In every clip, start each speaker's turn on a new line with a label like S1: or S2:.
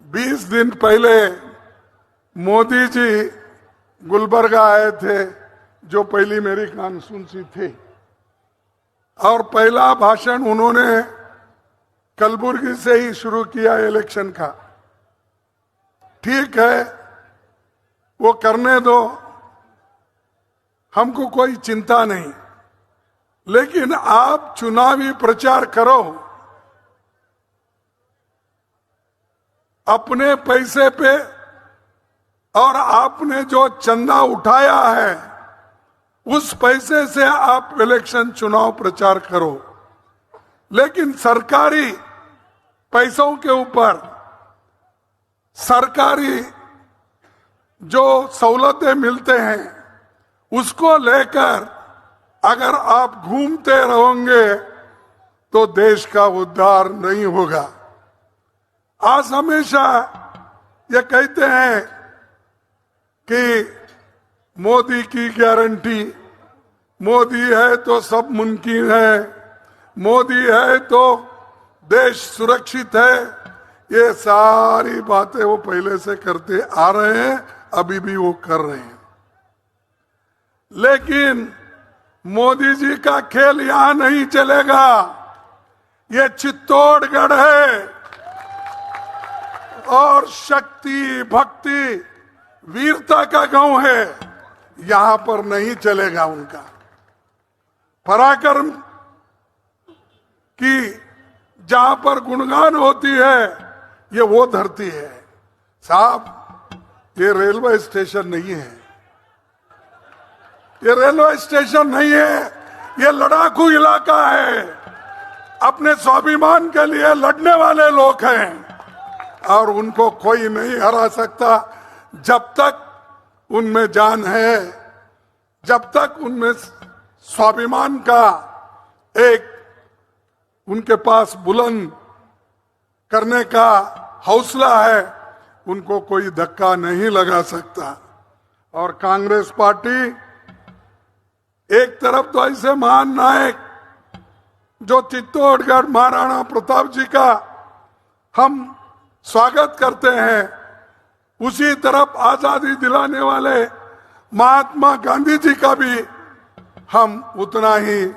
S1: 20 दिन पहले मोदी जी गुलबर्गा आए थे, जो पहली मेरी कॉन्स्टिट्यूंसी थी, और पहला भाषण उन्होंने कलबुर्गी से ही शुरू किया इलेक्शन का। ठीक है, वो करने दो, हमको कोई चिंता नहीं, लेकिन आप चुनावी प्रचार करो, अपने पैसे पे, और आपने जो चंदा उठाया है उस पैसे से आप इलेक्शन चुनाव प्रचार करो। लेकिन सरकारी पैसों के ऊपर सरकारी जो सहूलतें मिलते हैं उसको लेकर अगर आप घूमते रहोगे तो देश का उद्धार नहीं होगा। आज हमेशा ये कहते हैं कि मोदी की गारंटी, मोदी है तो सब मुमकिन है, मोदी है तो देश सुरक्षित है। ये सारी बातें वो पहले से करते आ रहे हैं, अभी भी वो कर रहे हैं। लेकिन मोदी जी का खेल यहां नहीं चलेगा। ये चित्तौड़गढ़ है और शक्ति, भक्ति, वीरता का गांव है, यहां पर नहीं चलेगा उनका। पराक्रम की जहां पर गुणगान होती है, ये वो धरती है। साहब, ये रेलवे स्टेशन नहीं है, ये रेलवे स्टेशन नहीं है, ये लड़ाकू इलाका है। अपने स्वाभिमान के लिए लड़ने वाले लोग हैं और उनको कोई नहीं हरा सकता जब तक उनमें जान है, जब तक उनमें स्वाभिमान का एक उनके पास बुलंद करने का हौसला है, उनको कोई धक्का नहीं लगा सकता। और कांग्रेस पार्टी एक तरफ तो ऐसे महान नायक जो चित्तौड़गढ़ महाराणा प्रताप जी का हम स्वागत करते हैं, उसी तरफ आजादी दिलाने वाले महात्मा गांधी जी का भी हम उतना ही,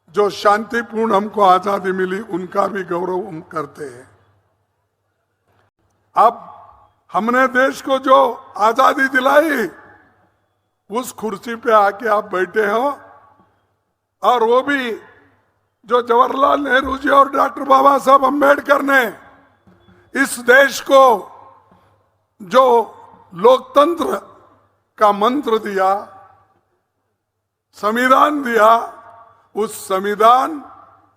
S1: जो शांतिपूर्ण हमको आजादी मिली, उनका भी गौरव हम करते हैं। अब हमने देश को जो आजादी दिलाई, उस कुर्सी पे आके आप बैठे हो, और वो भी जो जवाहरलाल नेहरू जी और डॉक्टर बाबा साहब अम्बेडकर ने इस देश को जो लोकतंत्र का मंत्र दिया, संविधान दिया, उस संविधान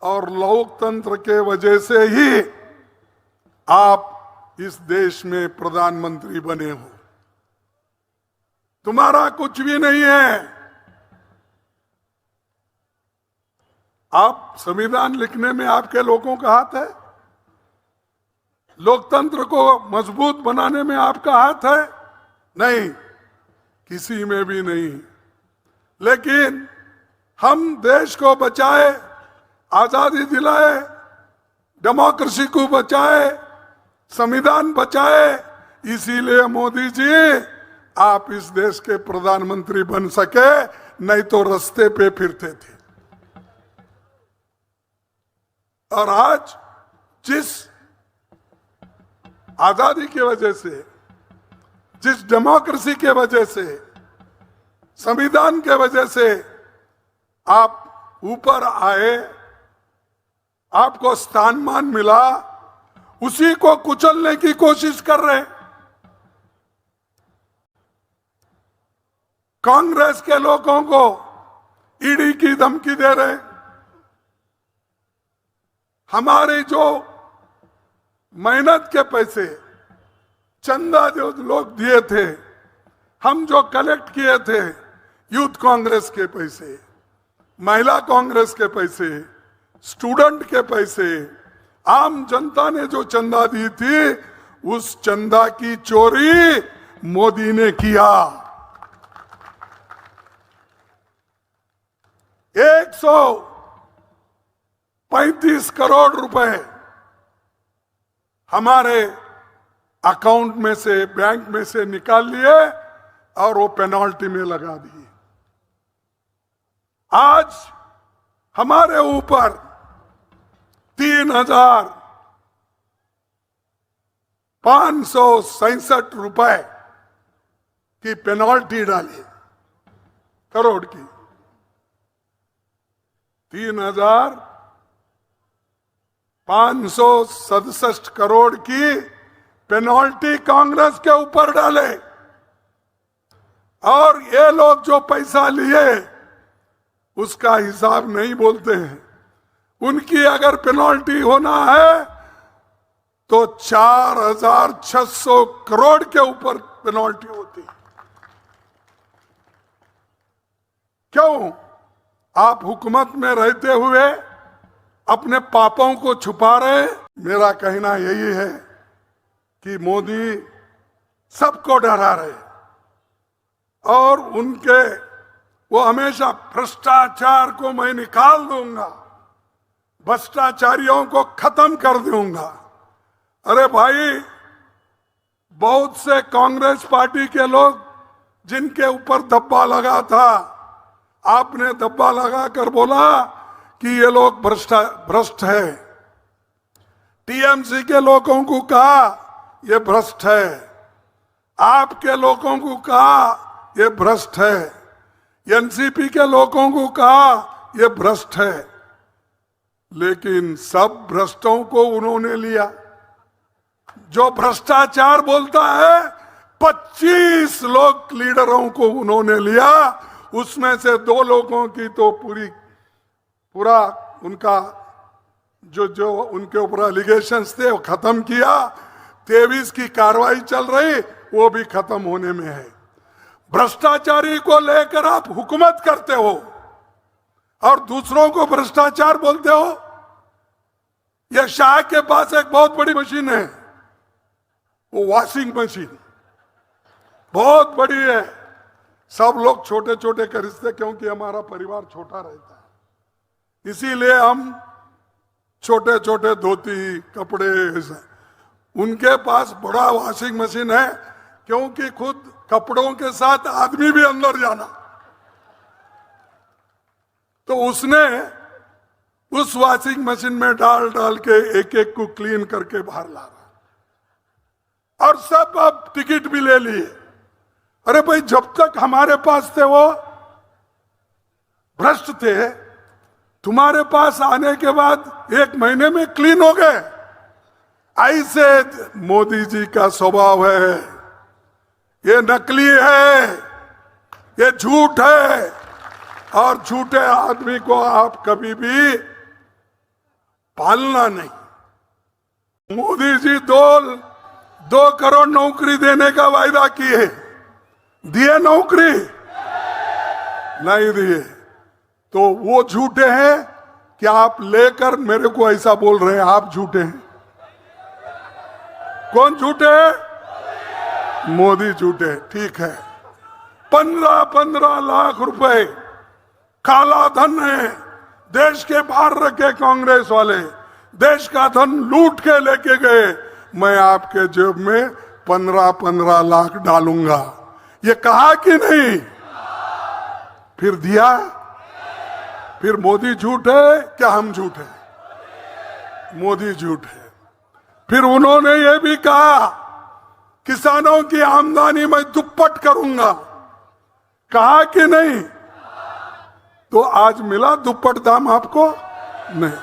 S1: और लोकतंत्र के वजह से ही आप इस देश में प्रधानमंत्री बने हो। तुम्हारा कुछ भी नहीं है। आप संविधान लिखने में आपके लोगों का हाथ है, लोकतंत्र को मजबूत बनाने में आपका हाथ है? नहीं, किसी में भी नहीं। लेकिन हम देश को बचाए, आजादी दिलाए, डेमोक्रेसी को बचाए, संविधान बचाए, इसीलिए मोदी जी आप इस देश के प्रधानमंत्री बन सके, नहीं तो रास्ते पे फिरते थे। और आज जिस आजादी की वजह से, जिस डेमोक्रेसी के वजह से, संविधान के वजह से आप ऊपर आए, आपको स्थान मान मिला, उसी को कुचलने की कोशिश कर रहे हैं। कांग्रेस के लोगों को ईडी की धमकी दे रहे। हमारे जो मेहनत के पैसे, चंदा जो लोग दिए थे, हम जो कलेक्ट किए थे, यूथ कांग्रेस के पैसे, महिला कांग्रेस के पैसे, स्टूडेंट के पैसे, आम जनता ने जो चंदा दी थी, उस चंदा की चोरी मोदी ने किया। 135 करोड़ रुपए हमारे अकाउंट में से, बैंक में से निकाल लिए और वो पेनल्टी में लगा दिए। आज हमारे ऊपर 3,567 रुपए की पेनल्टी डाली, करोड़ की। 3,567 करोड़ की पेनल्टी कांग्रेस के ऊपर डाले। और ये लोग जो पैसा लिए उसका हिसाब नहीं बोलते हैं। उनकी अगर पेनल्टी होना है तो 4,600 करोड़ के ऊपर पेनल्टी होती। क्यों? आप हुकूमत में रहते हुए अपने पापों को छुपा रहे। मेरा कहना यही है कि मोदी सबको डरा रहे और उनके वो हमेशा भ्रष्टाचार को मैं निकाल दूंगा, भ्रष्टाचारियों को खत्म कर दूंगा। अरे भाई, बहुत से कांग्रेस पार्टी के लोग जिनके ऊपर धब्बा लगा था, आपने धब्बा लगाकर बोला कि ये लोग भ्रष्ट है। टीएमसी के लोगों को कहा ये भ्रष्ट है, आपके लोगों को कहा ये भ्रष्ट है, एनसीपी के लोगों को कहा ये भ्रष्ट है। लेकिन सब भ्रष्टों को उन्होंने लिया। जो भ्रष्टाचार बोलता है 25 लोग लीडरों को उन्होंने लिया। उसमें से 2 लोगों की तो पूरा उनका जो उनके ऊपर एलिगेशंस थे वो खत्म किया। 23 की कार्रवाई चल रही, वो भी खत्म होने में है। भ्रष्टाचारी को लेकर आप हुकूमत करते हो और दूसरों को भ्रष्टाचार बोलते हो। यह शाह के पास एक बहुत बड़ी मशीन है, वो वॉशिंग मशीन बहुत बड़ी है। सब लोग छोटे छोटे खरीदते क्योंकि हमारा परिवार छोटा रहता है, इसीलिए हम छोटे छोटे धोती कपड़े। उनके पास बड़ा वॉशिंग मशीन है क्योंकि खुद कपड़ों के साथ आदमी भी अंदर जाना। तो उसने उस वॉशिंग मशीन में डाल डाल के एक एक को क्लीन करके बाहर ला रहा। और सब अब टिकट भी ले लिए। अरे भाई, जब तक हमारे पास थे वो भ्रष्ट थे, तुम्हारे पास आने के बाद 1 महीने में क्लीन हो गए। ऐसे मोदी जी का स्वभाव है। ये नकली है, ये झूठ है, और झूठे आदमी को आप कभी भी पालना नहीं। मोदी जी 2 करोड़ नौकरी देने का वायदा किए, दिए नौकरी? नहीं दिए। तो वो झूठे हैं कि आप लेकर मेरे को ऐसा बोल रहे हैं आप झूठे हैं? कौन झूठे हैं? मोदी झूठे। ठीक है, 15-15 लाख रुपए काला धन है, देश के बाहर रखे कांग्रेस वाले, देश का धन लूट के लेके गए। मैं आपके जेब में 15-15 लाख डालूंगा, ये कहा कि नहीं? फिर दिया? फिर मोदी झूठ है क्या हम झूठ है? मोदी झूठ है। फिर उन्होंने ये भी कहा किसानों की आमदनी मैं दुप्पट करूंगा, कहा कि नहीं? तो आज मिला दुप्पट दाम आपको? नहीं।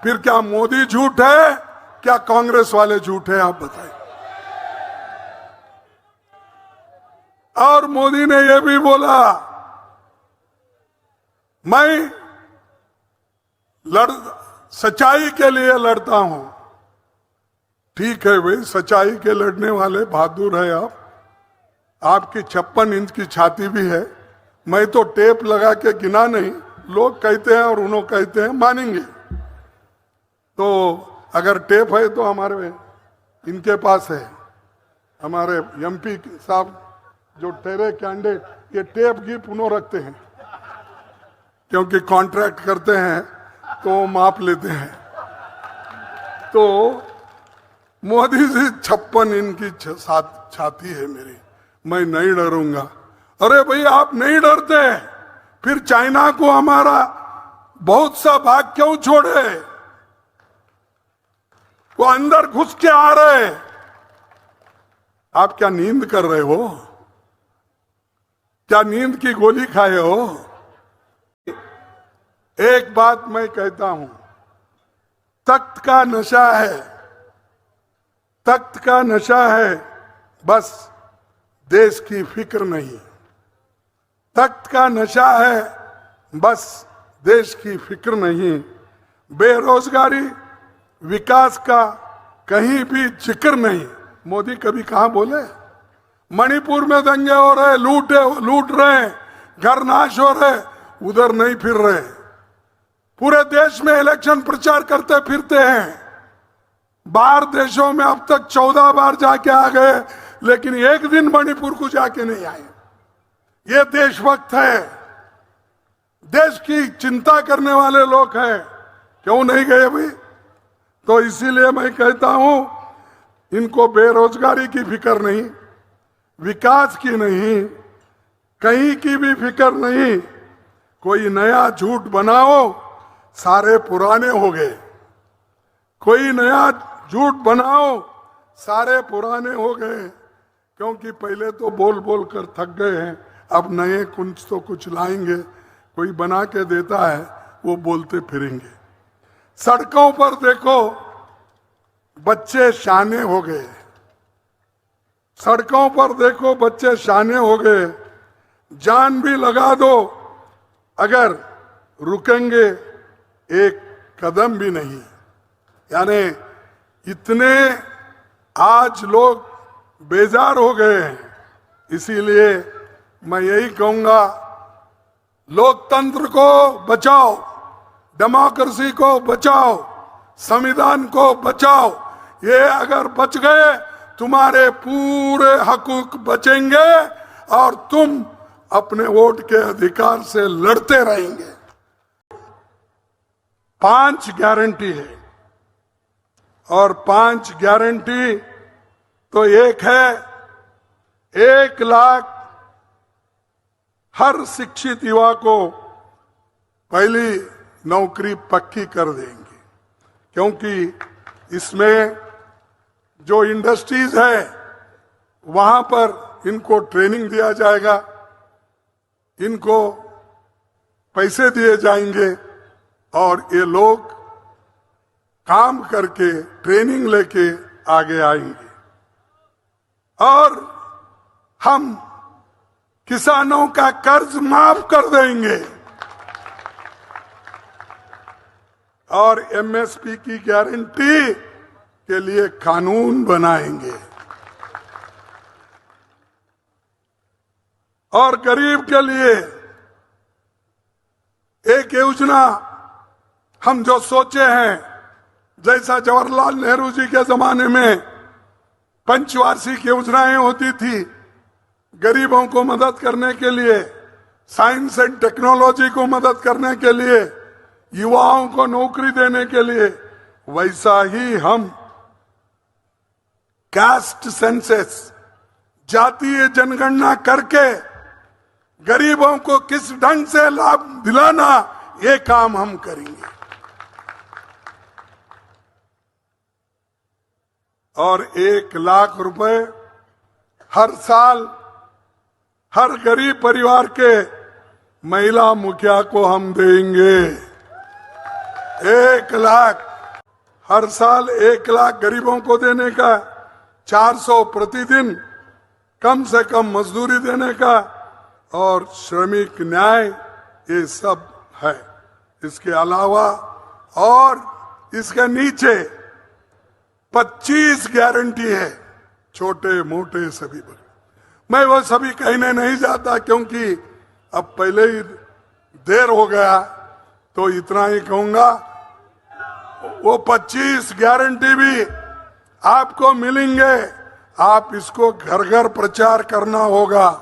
S1: फिर क्या मोदी झूठ है क्या कांग्रेस वाले झूठ है? आप बताइए। और मोदी ने यह भी बोला मैं सच्चाई के लिए लड़ता हूं। ठीक है भाई, सच्चाई के लड़ने वाले बहादुर है आप। आपकी 56 इंच की छाती भी है। मैं तो टेप लगा के गिना नहीं, लोग कहते हैं और उन्होंने कहते हैं, मानेंगे। तो अगर टेप है तो हमारे इनके पास है, हमारे एमपी साहब जो ठहरे कैंडिडेट, ये टेप गिप उन्होंने रखते हैं क्योंकि कॉन्ट्रैक्ट करते हैं तो माप लेते हैं। तो मोदी जी 56 इनकी छाती है मेरी, मैं नहीं डरूंगा। अरे भाई आप नहीं डरते, फिर चाइना को हमारा बहुत सा भाग क्यों छोड़े? वो अंदर घुस के आ रहे। आप क्या नींद कर रहे हो? क्या नींद की गोली खाए हो? एक बात मैं कहता हूं, तख्त का नशा है, तख्त का नशा है, बस देश की फिक्र नहीं। तख्त का नशा है, बस देश की फिक्र नहीं। बेरोजगारी, विकास का कहीं भी जिक्र नहीं। मोदी कभी कहां बोले? मणिपुर में दंगे हो रहे, लूट रहे, घर नाश हो रहे, उधर नहीं फिर रहे। पूरे देश में इलेक्शन प्रचार करते फिरते हैं। बाहर देशों में अब तक 14 बार जाके आ गए, लेकिन एक दिन मणिपुर को जाके नहीं आए। ये देशभक्त है, देश की चिंता करने वाले लोग हैं, क्यों नहीं गए भाई? तो इसीलिए मैं कहता हूं, इनको बेरोजगारी की फिक्र नहीं, विकास की नहीं, कहीं की भी फिक्र नहीं। कोई नया झूठ बनाओ, सारे पुराने हो गए। कोई नया झूठ बनाओ, सारे पुराने हो गए। क्योंकि पहले तो बोल बोल कर थक गए हैं, अब नए कुछ तो कुछ लाएंगे। कोई बना के देता है, वो बोलते फिरेंगे। सड़कों पर देखो, बच्चे शाने हो गए। सड़कों पर देखो, बच्चे शाने हो गए। जान भी लगा दो, अगर रुकेंगे एक कदम भी नहीं। यानी इतने आज लोग बेजार हो गए हैं। इसीलिए मैं यही कहूंगा, लोकतंत्र को बचाओ, डेमोक्रेसी को बचाओ, संविधान को बचाओ। ये अगर बच गए, तुम्हारे पूरे हकूक बचेंगे और तुम अपने वोट के अधिकार से लड़ते रहेंगे। 5 गारंटी है, और 5 गारंटी तो एक है, 1 लाख हर शिक्षित युवा को पहली नौकरी पक्की कर देंगे। क्योंकि इसमें जो इंडस्ट्रीज है, वहां पर इनको ट्रेनिंग दिया जाएगा, इनको पैसे दिए जाएंगे, और ये लोग काम करके ट्रेनिंग लेके आगे आएंगे। और हम किसानों का कर्ज माफ कर देंगे, और एमएसपी की गारंटी के लिए कानून बनाएंगे। और गरीब के लिए एक योजना हम जो सोचे हैं, जैसा जवाहरलाल नेहरू जी के जमाने में पंचवार्षिक योजनाएं होती थी गरीबों को मदद करने के लिए, साइंस एंड टेक्नोलॉजी को मदद करने के लिए, युवाओं को नौकरी देने के लिए, वैसा ही हम कास्ट सेंसस, जातीय जनगणना करके गरीबों को किस ढंग से लाभ दिलाना, ये काम हम करेंगे। और 1 लाख रुपए हर साल हर गरीब परिवार के महिला मुखिया को हम देंगे। 1 लाख हर साल, 1 लाख गरीबों को देने का, 400 प्रतिदिन कम से कम मजदूरी देने का, और श्रमिक न्याय, ये सब है। इसके अलावा और इसके नीचे 25 गारंटी है, छोटे मोटे सभी। मैं वो सभी कहने नहीं जाता, क्योंकि अब पहले ही देर हो गया, तो इतना ही कहूंगा, वो 25 गारंटी भी आपको मिलेंगे। आप इसको घर घर प्रचार करना होगा।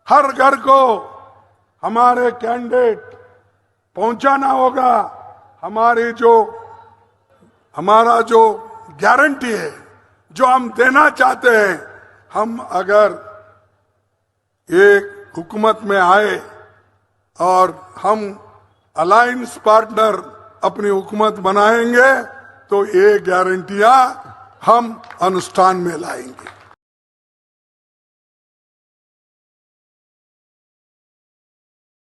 S1: हर घर को हमारे कैंडिडेट पहुंचाना होगा। हमारा जो गारंटी है जो हम देना चाहते हैं। हम अगर एक हुकूमत में आए और हम अलायंस पार्टनर अपनी हुकूमत बनाएंगे तो ये गारंटियां हम अनुष्ठान में लाएंगे।